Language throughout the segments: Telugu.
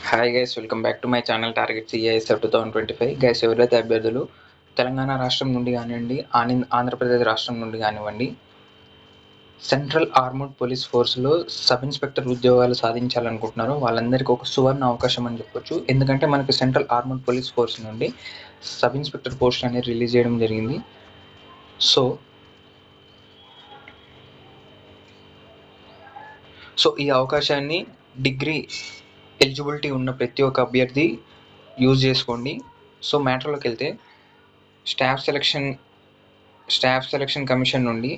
Hi guys, welcome back to my channel target CISF 2025. Guys, ఎవరైతే అభ్యర్థులు తెలంగాణ రాష్ట్రం నుండి కానివ్వండి, ఆంధ్రప్రదేశ్ రాష్ట్రం నుండి కానివ్వండి, సెంట్రల్ ఆర్మర్డ్ పోలీస్ ఫోర్స్లో సబ్ ఇన్స్పెక్టర్ ఉద్యోగాలు సాధించాలనుకుంటున్నారో వాళ్ళందరికీ ఒక సువర్ణ అవకాశం అని చెప్పొచ్చు. ఎందుకంటే మనకి సెంట్రల్ ఆర్మర్డ్ పోలీస్ ఫోర్స్ నుండి సబ్ ఇన్స్పెక్టర్ పోస్ట్ అనేది రిలీజ్ చేయడం జరిగింది. సో ఈ అవకాశాన్ని డిగ్రీ ఎలిజిబిలిటీ ఉన్న ప్రతి ఒక్క అభ్యర్థి యూజ్ చేసుకోండి. సో మ్యాటర్లోకి వెళ్తే, స్టాఫ్ సెలక్షన్ కమిషన్ నుండి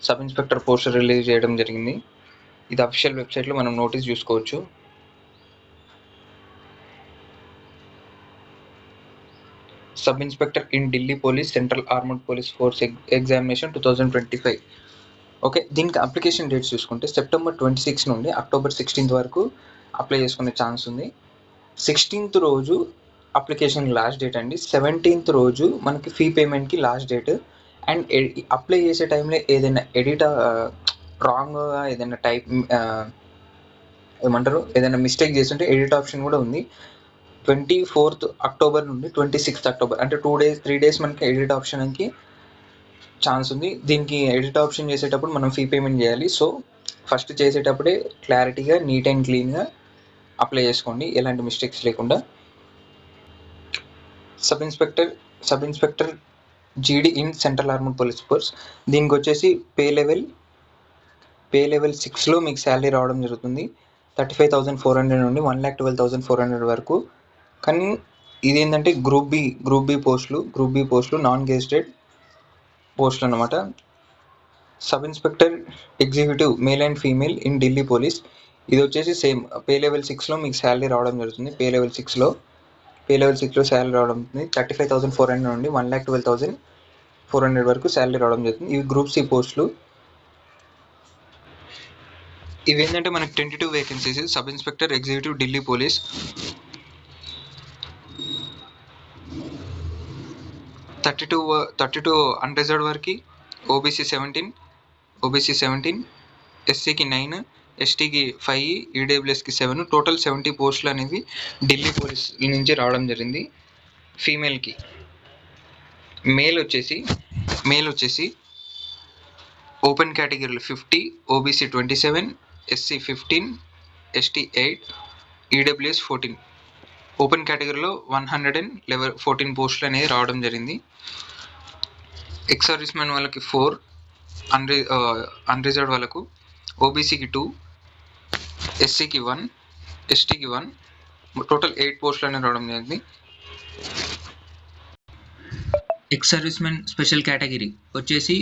సబ్ ఇన్స్పెక్టర్ పోస్ట్ రిలీజ్ చేయడం జరిగింది. ఇది అఫీషియల్ వెబ్సైట్లో మనం నోటీస్ చూసుకోవచ్చు. Sub inspector in Delhi police central armoured police force examination 2025. Okay, దీనికి అప్లికేషన్ డేట్స్ చూసుకుంటే సెప్టెంబర్ 26 నుండి అక్టోబర్ 16 వరకు అప్లై చేసుకునే ఛాన్స్ ఉంది. 16th రోజు అప్లికేషన్ లాస్ట్ డేట్ అండి. 17th రోజు మనకి ఫీ పేమెంట్కి లాస్ట్ డేట్. అండ్ అప్లై చేసే టైంలో ఏదైనా రాంగ్గా ఏదైనా ఏదైనా మిస్టేక్ చేస్తుంటే ఎడిట్ ఆప్షన్ కూడా ఉంది. 24th అక్టోబర్ నుండి 26th అక్టోబర్ అంటే 3 days మనకి ఎడిట్ ఆప్షన్కి ఛాన్స్ ఉంది. దీనికి ఎడిట్ ఆప్షన్ చేసేటప్పుడు మనం ఫీ పేమెంట్ చేయాలి. సో ఫస్ట్ చేసేటప్పుడే క్లారిటీగా, నీట్ అండ్ క్లీన్గా అప్లై చేసుకోండి, ఎలాంటి మిస్టేక్స్ లేకుండా. సబ్ ఇన్స్పెక్టర్ జీడీ in central armoured police force, దీనికి వచ్చేసి పే లెవెల్ 6లో మీకు శాలరీ రావడం జరుగుతుంది. 35,400 నుండి 1,12,400 వరకు. కానీ ఇది ఏంటంటే గ్రూప్ బి పోస్టులు నాన్ గెజిటెడ్ పోస్టులు అనమాట. Sub inspector executive male and female in Delhi police, ఇది వచ్చేసి సేమ్ పే లెవెల్ 6లో మీకు శాలరీ రావడం జరుగుతుంది. పే లెవెల్ 6లో శాలరీ రావడం జరుగుతుంది. 35,400 నుండి 1,12,400 వరకు శాలరీ రావడం జరుగుతుంది. ఇవి గ్రూప్ సి పోస్టులు. ఇవి ఏంటంటే మనకి 22 vacancies. Sub inspector executive Delhi police 32 unreserved వరకు, ఓబీసీ 17, ఎస్సీకి 9, ఎస్టీకి 5, ఈడబ్ల్యూఎస్కి 7, టోటల్ 70 పోస్టులు అనేవి ఢిల్లీ పోలీస్ నుంచి రావడం జరిగింది. ఫీమేల్కి మేల్ వచ్చేసి ఓపెన్ కేటగిరీలో 50, OBC 27, SC 15, ST 8, EWS 14. Open కేటగిరీలో 114 పోస్టులు అనేవి రావడం జరిగింది. ఎక్స్ సర్వీస్ మ్యాన్ వాళ్ళకి 4, అన్రిజర్వ్డ్ వాళ్ళకు ఓబీసీకి 2, ఎస్సీకి 1, ఎస్టీకి 1, టోటల్ 8 పోస్టులు అనేవి రావడం జరిగింది. Ex service man special category వచ్చేసి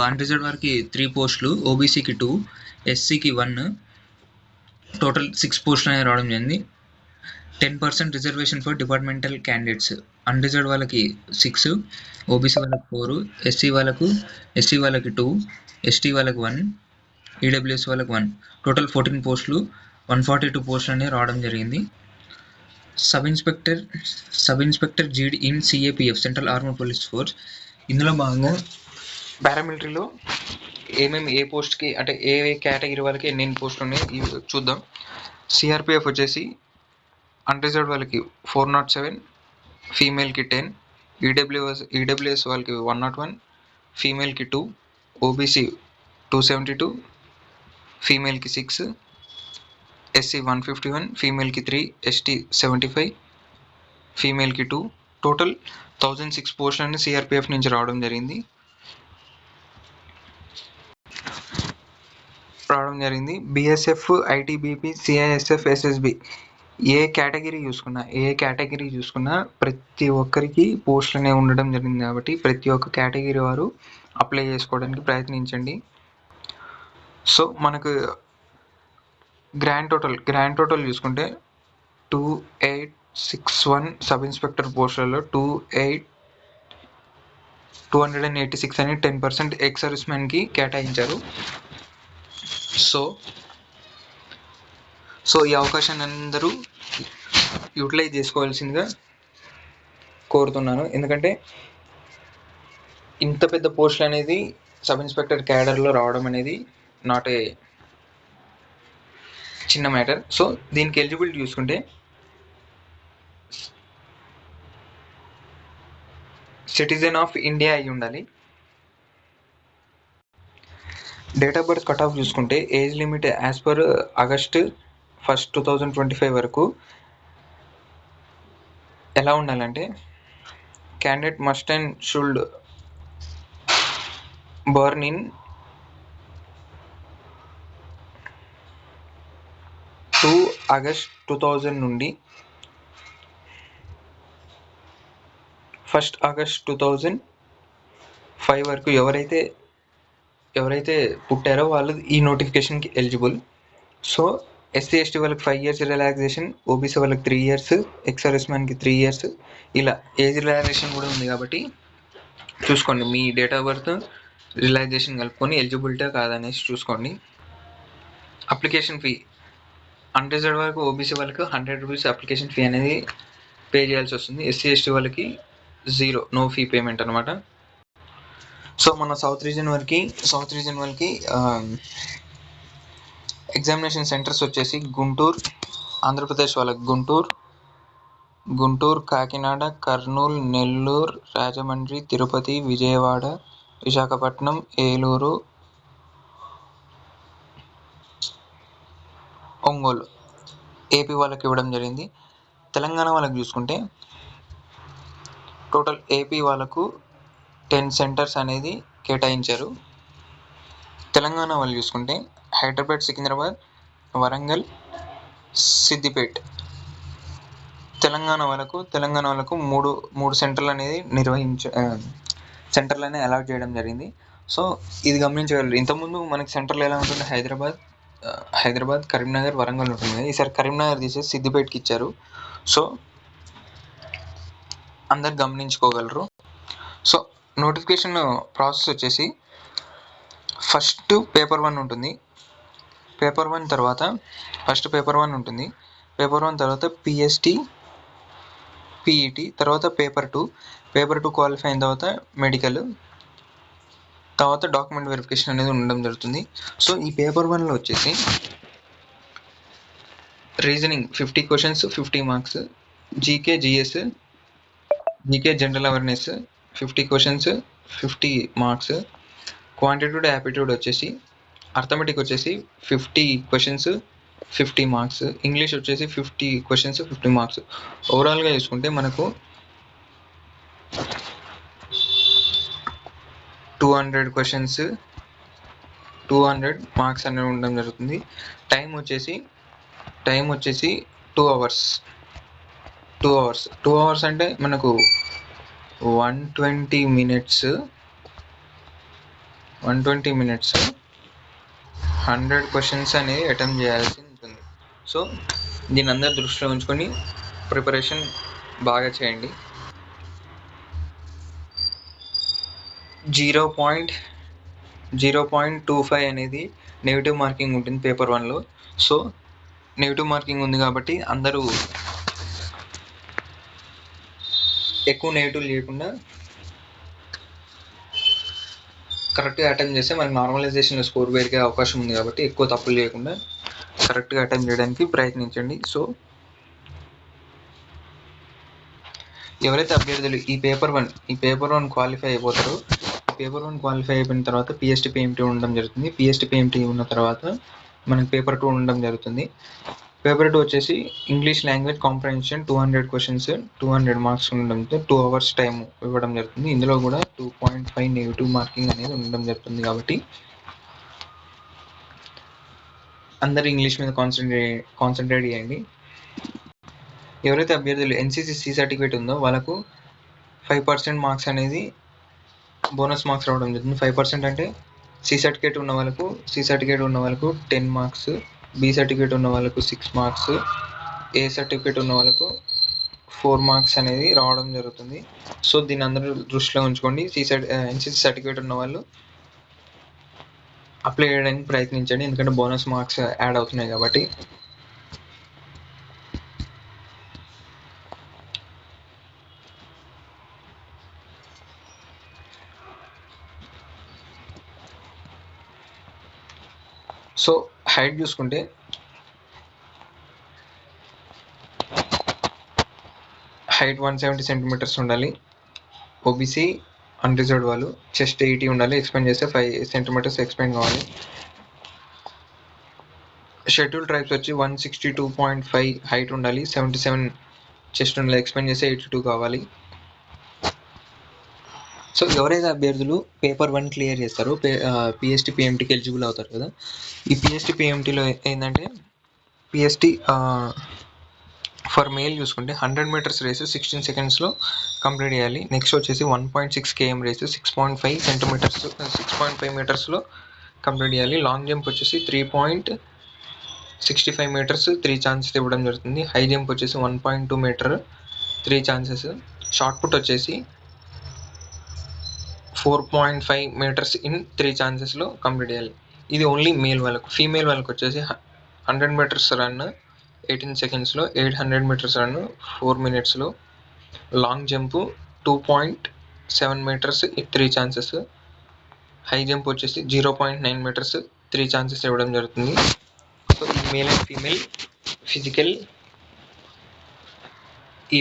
అన్రిజర్వ్డ్ వారికి 3 పోస్టులు, ఓబీసీకి 2, ఎస్సీకి 1, టోటల్ 6 పోస్టులు అనేవి రావడం జరిగింది. 10% reservation for departmental candidates. Unreserved వాళ్ళకి 6, ఓబీసీ వాళ్ళకి 4, ఎస్సీ వాళ్ళకి 2, ఎస్టీ వాళ్ళకి 1, ఈడబ్ల్యూఎస్ వాళ్ళకి 1, టోటల్ 14 పోస్టులు, 142 పోస్టులు అనేవి రావడం జరిగింది. సబ్ ఇన్స్పెక్టర్ జీడీ in CAPF central armoured police force, ఇందులో భాగంగా పారామిలిటరీలో ఏ పోస్ట్కి అంటే ఏ కేటగిరీ వాళ్ళకి ఎన్ని పోస్టులు ఉన్నాయి చూద్దాం. సిఆర్పిఎఫ్ వచ్చేసి అన్రిజర్వ్డ్ వాళ్ళకి 407, ఫీమేల్కి 10, ఈడబ్ల్యూఎస్ వాళ్ళకి 101, ఫీమేల్కి 2, ఓబీసీ 272, ఫీమేల్కి 6, ఎస్సీ 151, ఫీమేల్కి 3, ఎస్టీ 75, ఫీమేల్కి 2, టోటల్ 1006 పోస్టులు అనేది సిఆర్పిఎఫ్ నుంచి రావడం జరిగింది. బిఎస్ఎఫ్, ఐటీబీపీ, సిఐఎస్ఎఫ్, ఎస్ఎస్బి ఏ కేటగిరీ చూసుకున్నా ప్రతి ఒక్కరికి పోస్టులు అనేవి ఉండడం జరిగింది. కాబట్టి ప్రతి ఒక్క కేటగిరీ వారు అప్లై చేసుకోవడానికి ప్రయత్నించండి. సో మనకు గ్రాండ్ టోటల్ చూసుకుంటే 2861 సబ్ ఇన్స్పెక్టర్ పోస్టులలో 286 అని 10% ఎక్స్ సర్వీస్ మ్యాన్కి కేటాయించారు. సో ఈ అవకాశాన్ని అందరూ యూటిలైజ్ చేసుకోవాల్సిందిగా కోరుతున్నాను. ఎందుకంటే ఇంత పెద్ద పోస్టులు అనేది సబ్ ఇన్స్పెక్టర్ క్యాడర్లో రావడం అనేది చిన్న మ్యాటర్. సో దీనికి ఎలిజిబిలిటీ చూసుకుంటే సిటిజన్ ఆఫ్ ఇండియా అయి ఉండాలి. Date of birth cut off చూసుకుంటే age limit as per August 1, 2025 వరకు ఎలా ఉండాలంటే candidate must and should born in 2 August 2000 నుండి 1 ఆగస్ట్ 2005 వరకు ఎవరైతే పుట్టారో వాళ్ళు ఈ నోటిఫికేషన్కి ఎలిజిబుల్. సో ఎస్సీ ఎస్టీ వాళ్ళకి 5 years రిలాక్సేషన్, ఓబీసీ వాళ్ళకి 3 years, ఎక్స్ సర్వీస్ మ్యాన్కి 3 years, ఇలా ఏజ్ రిలాక్సేషన్ కూడా ఉంది. కాబట్టి చూసుకోండి మీ డేట్ ఆఫ్ బర్త్ రిలాక్సేషన్ కలుపుకొని ఎలిజిబిలిటీ కాదనేసి చూసుకోండి. అప్లికేషన్ ఫీ అన్రిజర్వ్డ్ వరకు ఓబీసీ వాళ్ళకి 100 rupees అప్లికేషన్ ఫీ అనేది పే చేయాల్సి వస్తుంది. ఎస్సీ ఎస్టీ వాళ్ళకి 0, నో ఫీ పేమెంట్ అనమాట. సో మన సౌత్ రీజన్ వాళ్ళకి ఎగ్జామినేషన్ సెంటర్స్ వచ్చేసి గుంటూరు, ఆంధ్రప్రదేశ్ వాళ్ళకి గుంటూరు, కాకినాడ, కర్నూలు, నెల్లూరు, రాజమండ్రి, తిరుపతి, విజయవాడ, విశాఖపట్నం, ఏలూరు, ఒంగోలు ఏపీ వాళ్ళకి ఇవ్వడం జరిగింది. తెలంగాణ వాళ్ళకి చూసుకుంటే టోటల్ ఏపీ వాళ్ళకు 10 centers అనేది కేటాయించారు. తెలంగాణ వాళ్ళు చూసుకుంటే హైదరాబాద్, సికింద్రాబాద్, వరంగల్, సిద్దిపేట్. తెలంగాణ వాళ్ళకు మూడు సెంటర్లు అనేది సెంటర్లు అనేది అలాట్ చేయడం జరిగింది. సో ఇది గమనించగలరు. ఇంతకుముందు మనకి సెంటర్లు ఎలా ఉంటుంది, హైదరాబాద్, కరీంనగర్, వరంగల్ ఉంటుంది. ఈసారి కరీంనగర్ తీసేసి సిద్దిపేటకి ఇచ్చారు. సో అందరు గమనించుకోగలరు. సో నోటిఫికేషన్ ప్రాసెస్ వచ్చేసి ఫస్ట్ పేపర్ 1 ఉంటుంది. పేపర్ 1 తర్వాత పిఎస్టీ, పీఈటీ, తర్వాత పేపర్ 2 క్వాలిఫై అయిన తర్వాత మెడికల్, తర్వాత డాక్యుమెంట్ వెరిఫికేషన్ అనేది ఉండడం జరుగుతుంది. సో ఈ పేపర్ 1లో వచ్చేసి reasoning 50 questions 50 marks, GK general awareness 50 questions 50 marks, క్వాంటిట్యూడ్ aptitude వచ్చేసి అర్థమెటిక్ వచ్చేసి 50 questions 50 marks, ఇంగ్లీష్ వచ్చేసి 50 questions 50 marks. ఓవరాల్గా చూసుకుంటే మనకు 200 questions 200 marks అనేవి ఉండడం జరుగుతుంది. టైం వచ్చేసి 2 hours అంటే మనకు 120 minutes 100 questions అనేవి అటెంప్ట్ చేయాల్సి ఉంటుంది. సో దీన్ని అందరు దృష్టిలో ఉంచుకొని ప్రిపరేషన్ బాగా చేయండి. 0.25 అనేది నెగిటివ్ మార్కింగ్ ఉంటుంది పేపర్ 1లో. సో నెగిటివ్ మార్కింగ్ ఉంది కాబట్టి అందరూ ఎక్కువ నెగిటివ్ లేకుండా కరెక్ట్గా అటెంప్ట్ చేస్తే మనకి నార్మలైజేషన్లో స్కోర్ పెరిగే అవకాశం ఉంది. కాబట్టి ఎక్కువ తప్పులు లేకుండా కరెక్ట్గా అటెంప్ట్ చేయడానికి ప్రయత్నించండి. సో ఎవరైతే అభ్యర్థులు ఈ పేపర్ 1 క్వాలిఫై అయిపోతారో, పేపర్ 1 క్వాలిఫై అయిపోయిన తర్వాత పిఎస్టీ పిఎంటీ ఉండడం జరుగుతుంది. పిఎస్టీ పిఎంటీ ఉన్న తర్వాత మనకి పేపర్ 2 ఉండడం జరుగుతుంది. పేపర్ 2 వచ్చేసి English language comprehension 200 questions 200 marks ఉండడంతో 2 hours టైం ఇవ్వడం జరుగుతుంది. ఇందులో కూడా 2.5 నెగిటివ్ మార్కింగ్ అనేది ఉండడం జరుగుతుంది. కాబట్టి అందరు ఇంగ్లీష్ మీద కాన్సన్ట్రేట్ చేయండి. ఎవరైతే అభ్యర్థులు ఎన్సీసీ సి సర్టిఫికేట్ ఉందో వాళ్ళకు 5% మార్క్స్ అనేది బోనస్ మార్క్స్ రావడం జరుగుతుంది. 5% అంటే సి సర్టిఫికేట్ ఉన్న వాళ్ళకు 10 marks, బి సర్టిఫికేట్ ఉన్న వాళ్ళకు 6 marks, ఏ సర్టిఫికేట్ ఉన్న వాళ్ళకు 4 marks అనేది రావడం జరుగుతుంది. సో దీన్ని అందరూ దృష్టిలో ఉంచుకోండి. ఎన్సీసీ సర్టిఫికేట్ ఉన్న వాళ్ళు అప్లై చేయడానికి ప్రయత్నించండి, ఎందుకంటే బోనస్ మార్క్స్ యాడ్ అవుతున్నాయి కాబట్టి. సో హైట్ చూసుకుంటే హైట్ 170 సెంటీమీటర్స్ ఉండాలి. ఓబీసీ అన్రిజర్వ్డ్ వాళ్ళు. చెస్ట్ 80 ఉండాలి. ఎక్స్పాండ్ చేస్తే 5 సెంటీమీటర్స్ ఎక్స్పాండ్ కావాలి. షెడ్యూల్ ట్రైబ్స్ వచ్చి 162.5 హైట్ ఉండాలి. 77 చెస్ట్ ఉండాలి. ఎక్స్పాండ్ చేస్తే 82 కావాలి. సో ఎవరైతే అభ్యర్థులు పేపర్ 1 క్లియర్ చేస్తారో పిఎస్టీ పిఎంటీకి ఎలిజిబుల్ అవుతారు కదా. ఈ పిఎస్టీ పిఎంటీలో ఏంటంటే పిఎస్టీ ఫర్ మేల్ చూసుకుంటే 100 మీటర్స్ రేస్ 16 సెకండ్స్లో కంప్లీట్ చేయాలి. నెక్స్ట్ వచ్చేసి 1.6 km రేస్ 6.5 మీటర్స్లో కంప్లీట్ చేయాలి. లాంగ్ జంప్ వచ్చేసి 3.65 మీటర్స్ 3 ఛాన్సెస్ ఇవ్వడం జరుగుతుంది. హై జంప్ వచ్చేసి 1.2 మీటర్ 3 ఛాన్సెస్. షార్ట్ పుట్ వచ్చేసి 4.5 మీటర్స్ ఇన్ 3 ఛాన్సెస్లో కంప్లీట్ చేయాలి. ఇది ఓన్లీ మేల్ వాళ్ళకు. ఫీమేల్ వాళ్ళకి వచ్చేసి 100 మీటర్స్ రన్ 18 సెకండ్స్లో, 800 మీటర్స్ రన్ 4 మినిట్స్లో, long jump 2.7 meters 3 chances, high jump వచ్చేసి 0.9 మీటర్స్ 3 ఛాన్సెస్ ఇవ్వడం జరుగుతుంది. సో ఈ male and female physical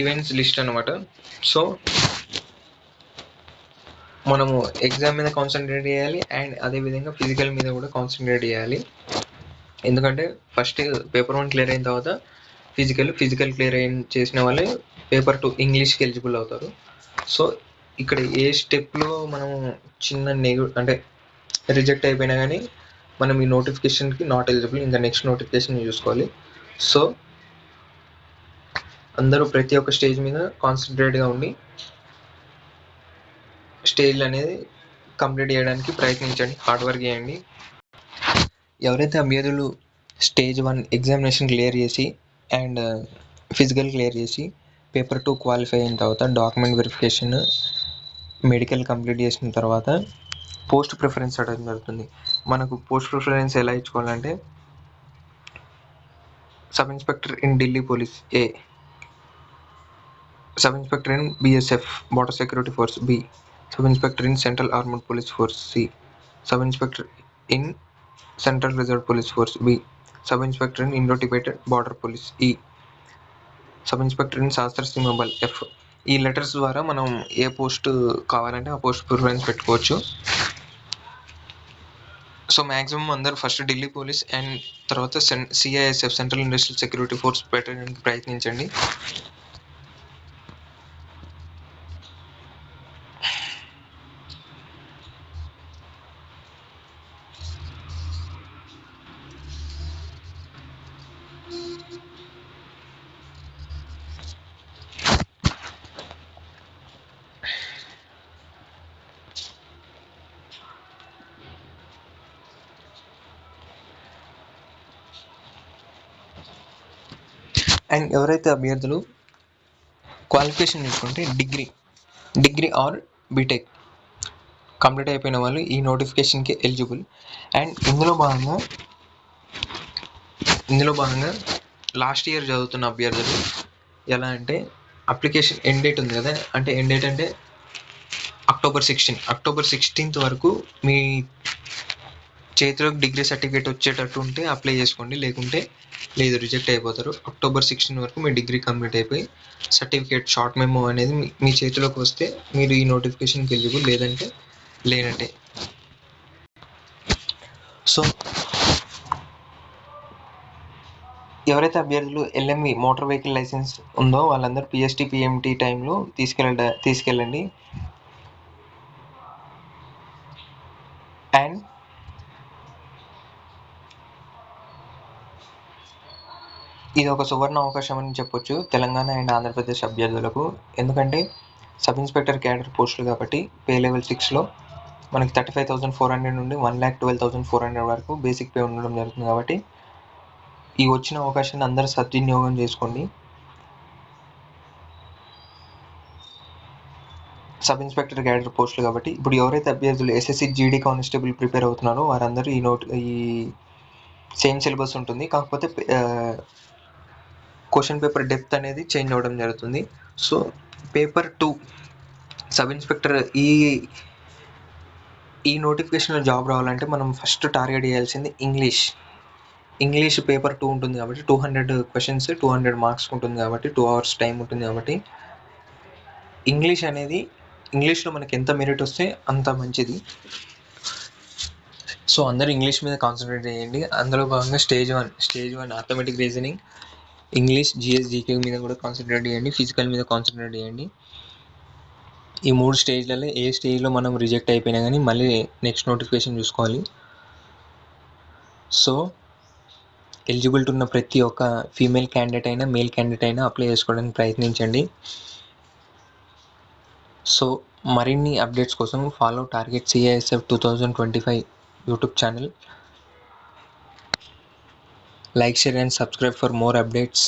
events list అనమాట. సో మనము ఎగ్జామ్ మీద కాన్సన్ట్రేట్ చేయాలి అండ్ అదేవిధంగా ఫిజికల్ మీద కూడా కాన్సన్ట్రేట్ చేయాలి. ఎందుకంటే ఫస్ట్ పేపర్ 1 క్లియర్ అయిన తర్వాత ఫిజికల్ క్లియర్ చేసిన వాళ్ళే పేపర్ 2 ఇంగ్లీష్కి ఎలిజిబుల్ అవుతారు. సో ఇక్కడ ఏ స్టెప్లో మనము చిన్న అంటే రిజెక్ట్ అయిపోయినా కానీ మనం ఈ నోటిఫికేషన్కి నాట్ ఎలిజిబుల్, ఇంకా నెక్స్ట్ నోటిఫికేషన్ చూసుకోవాలి. సో అందరూ ప్రతి ఒక్క స్టేజ్ మీద కాన్సన్ట్రేట్గా ఉండి స్టేజ్లు అనేది కంప్లీట్ చేయడానికి ప్రయత్నించండి, హార్డ్ వర్క్ చేయండి. ఎవరైతే అభ్యర్థులు స్టేజ్ 1 ఎగ్జామినేషన్ క్లియర్ చేసి అండ్ ఫిజికల్ క్లియర్ చేసి పేపర్ 2 క్వాలిఫై అయిన తర్వాత డాక్యుమెంట్ వెరిఫికేషన్, మెడికల్ కంప్లీట్ చేసిన తర్వాత పోస్ట్ ప్రిఫరెన్స్ అడగడం జరుగుతుంది. మనకు పోస్ట్ ప్రిఫరెన్స్ ఎలా ఇచ్చుకోవాలంటే sub inspector in Delhi police A, sub inspector in BSF border security force B, sub inspector in central armed police force C, sub inspector in central reserve police force B, sub inspector in Indo Tibetan border police E, sub inspector in Sashastra Seema Bal F. ఈ లెటర్స్ ద్వారా మనం ఏ పోస్ట్ కావాలంటే ఆ పోస్ట్ ప్రిఫరెన్స్ పెట్టుకోవచ్చు. సో మ్యాక్సిమం అందరూ ఫస్ట్ ఢిల్లీ పోలీస్ అండ్ తర్వాత CISF central industrial security force పెట్టడానికి ప్రయత్నించండి. అండ్ ఎవరైతే అభ్యర్థులు క్వాలిఫికేషన్ చూసుకుంటే డిగ్రీ ఆర్ బీటెక్ కంప్లీట్ అయిపోయిన వాళ్ళు ఈ నోటిఫికేషన్కి ఎలిజిబుల్. అండ్ ఇందులో భాగంగా లాస్ట్ ఇయర్ చదువుతున్న అభ్యర్థులు ఎలా అంటే అప్లికేషన్ ఎండ్ డేట్ ఉంది కదా, అంటే ఎండ్ డేట్ అంటే అక్టోబర్ 16th వరకు మీ చేతిలోకి డిగ్రీ సర్టిఫికేట్ వచ్చేటట్టు ఉంటే అప్లై చేసుకోండి, లేకుంటే లేదు, రిజెక్ట్ అయిపోతారు. అక్టోబర్ 16 వరకు మీ డిగ్రీ కంప్లీట్ అయిపోయి సర్టిఫికేట్ షార్ట్ మెమో అనేది మీ చేతిలోకి వస్తే మీరు ఈ నోటిఫికేషన్కి ఎలిజిబుల్, లేదంటే లేనట్టే. సో ఎవరైతే అభ్యర్థులు LMV మోటార్ వెహికల్ లైసెన్స్ ఉందో వాళ్ళందరూ PST PMT టైంలో తీసుకెళ్ళండి. అండ్ ఇది ఒక సువర్ణ అవకాశం అని చెప్పొచ్చు తెలంగాణ అండ్ ఆంధ్రప్రదేశ్ అభ్యర్థులకు. ఎందుకంటే సబ్ ఇన్స్పెక్టర్ క్యాడర్ పోస్టులు కాబట్టి పే లెవెల్ 6లో మనకి 35,400 నుండి 1,12,400 వరకు బేసిక్ పే ఉండడం జరుగుతుంది. కాబట్టి ఈ వచ్చిన అవకాశాన్ని అందరూ సద్వినియోగం చేసుకోండి. సబ్ ఇన్స్పెక్టర్ క్యాడర్ పోస్టులు కాబట్టి ఇప్పుడు ఎవరైతే అభ్యర్థులు SSC GD కానిస్టేబుల్ ప్రిపేర్ అవుతున్నారో వారందరూ ఈ సేమ్ సిలబస్ ఉంటుంది, కాకపోతే క్వశ్చన్ పేపర్ డెప్త్ అనేది చేంజ్ అవ్వడం జరుగుతుంది. సో పేపర్ 2 సబ్ ఇన్స్పెక్టర్ ఈ నోటిఫికేషన్లో జాబ్ రావాలంటే మనం ఫస్ట్ టార్గెట్ చేయాల్సింది ఇంగ్లీష్ పేపర్ 2 ఉంటుంది కాబట్టి 200 క్వశ్చన్స్ 200 మార్క్స్ ఉంటుంది కాబట్టి 2 hours టైం ఉంటుంది కాబట్టి ఇంగ్లీష్లో మనకి ఎంత మెరిట్ వస్తే అంత మంచిది. సో అందరూ ఇంగ్లీష్ మీద కాన్సన్ట్రేట్ చేయండి. అందులో భాగంగా stage one arithmetic reasoning, English, GK మీద కూడా కాన్సన్ట్రేట్ చేయండి. ఫిజికల్ మీద కాన్సన్ట్రేట్ చేయండి. ఈ 3 స్టేజ్లలో ఏ స్టేజ్లో మనం రిజెక్ట్ అయిపోయినా కానీ మళ్ళీ నెక్స్ట్ నోటిఫికేషన్ చూసుకోవాలి. సో ఎలిజిబిలిటీ ఉన్న ప్రతి ఒక్క ఫీమేల్ క్యాండిడేట్ అయినా మేల్ క్యాండిడేట్ అయినా అప్లై చేసుకోవడానికి ప్రయత్నించండి. సో మరిన్ని అప్డేట్స్ కోసం follow target CISF 2025 YouTube channel. Like, share and subscribe for more updates.